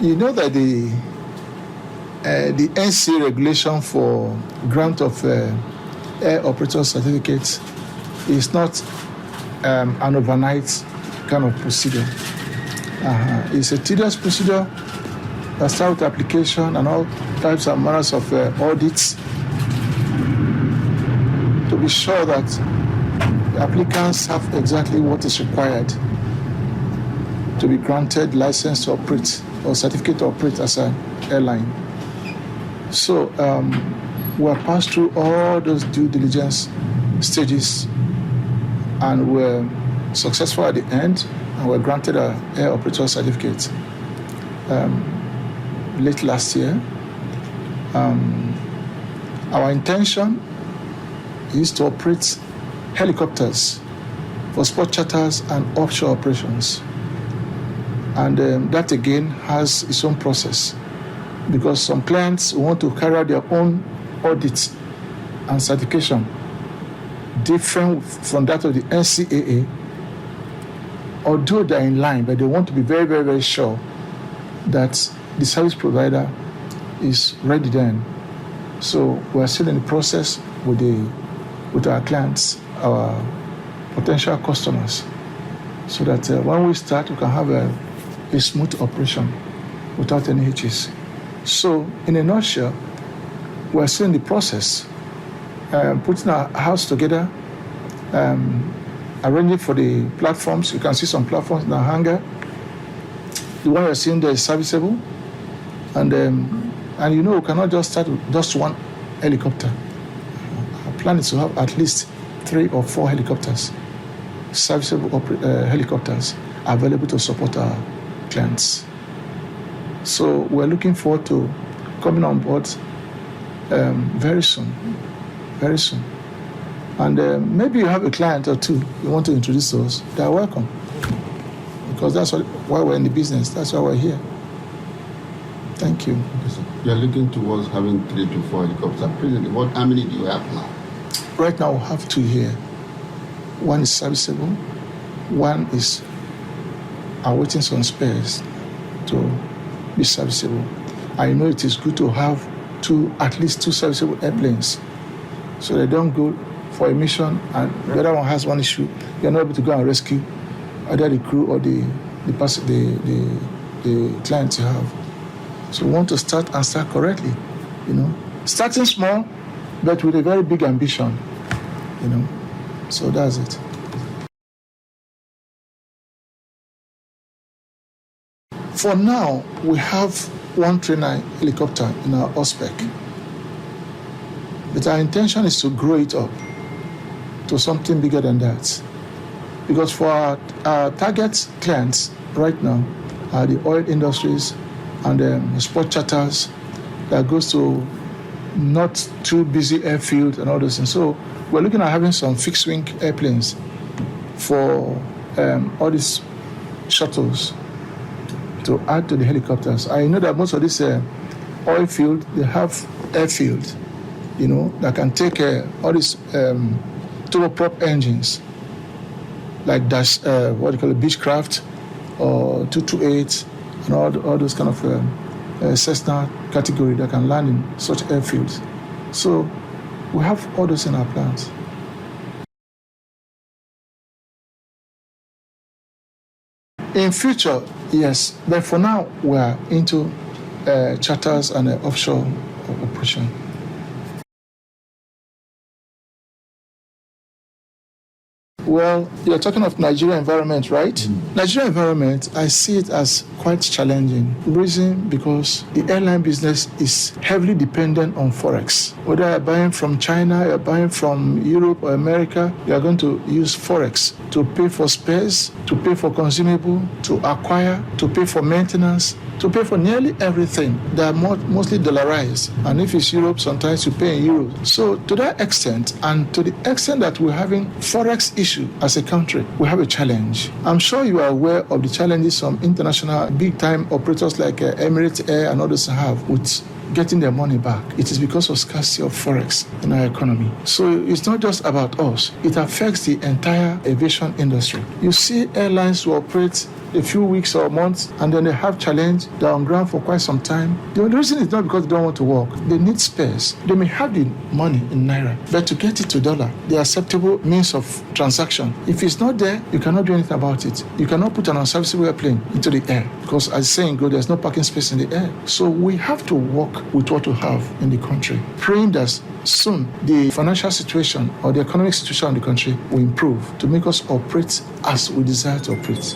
You know that the NC regulation for grant of air operator certificates is not an overnight kind of procedure. It's a tedious procedure that starts with application and all types and manners of audits to be sure that the applicants have exactly what is required to be granted license to operate or certificate to operate as an airline. So we're passed through all those due diligence stages and we're successful at the end and we're granted an air operator certificate late last year. Our intention is to operate helicopters for sport charters and offshore operations. And that again has its own process because some clients want to carry out their own audits and certification different from that of the NCAA, although they're in line, but they want to be very, very, very sure that the service provider is ready then. So we're still in the process with our clients, our potential customers, so that when we start, we can have a smooth operation without any hitches. So in a nutshell, we're still in the process, putting our house together, arranging for the platforms. You can see some platforms in our hangar. The one you're seeing there is serviceable. And you know, we cannot just start with just one helicopter. Our plan is to have at least 3 or 4 helicopters, serviceable helicopters available to support our clients. So we're looking forward to coming on board very soon. And maybe you have a client or two you want to introduce to us. They are welcome, because that's why we're in the business. That's why we're here. Thank you. You're looking towards having 3 to 4 helicopters. Presently, how many do you have now? Right now, we have 2 here. One is serviceable. One is awaiting some spares to be serviceable. I know it is good to have at least 2 serviceable airplanes, so they don't go for a mission and the other one has one issue. You're not able to go and rescue either the crew or the client you have. So we want to start correctly, starting small, but with a very big ambition, So that's it. For now, we have one trainer helicopter in our OSPEC, but our intention is to grow it up to something bigger than that. Because for our target clients right now are the oil industries and sport charters that goes to not too busy airfield and all those things. So we're looking at having some fixed wing airplanes for all these shuttles to add to the helicopters. I know that most of this oil field, they have airfield, that can take all these turboprop engines, like Beechcraft or 228 and all those kind of Cessna category that can land in such airfields. So we have all those in our plans. In future, yes, but for now we are into charters and offshore operation. Well, you're talking of Nigeria environment, right? Nigeria environment, I see it as quite challenging. Reason because the airline business is heavily dependent on Forex. Whether you're buying from China, you're buying from Europe or America, you're going to use Forex to pay for spares, to pay for consumable, to acquire, to pay for maintenance, to pay for nearly everything. They are mostly dollarized. And if it's Europe, sometimes you pay in euros. So to that extent, and to the extent that we're having Forex issue as a country, we have a challenge. I'm sure you are aware of the challenges some international big-time operators like Emirates Air and others have with getting their money back. It is because of scarcity of Forex in our economy. So it's not just about us. It affects the entire aviation industry. You see airlines who operate a few weeks or months, and then they have challenge, they're on ground for quite some time. The reason is not because they don't want to work. They need spares. They may have the money in Naira, but to get it to dollar, the acceptable means of transaction, if it's not there, you cannot do anything about it. You cannot put an unserviceable airplane into the air because, as saying go, there's no parking space in the air. So we have to work with what we have in the country, praying that soon the financial situation or the economic situation of the country will improve to make us operate as we desire to operate.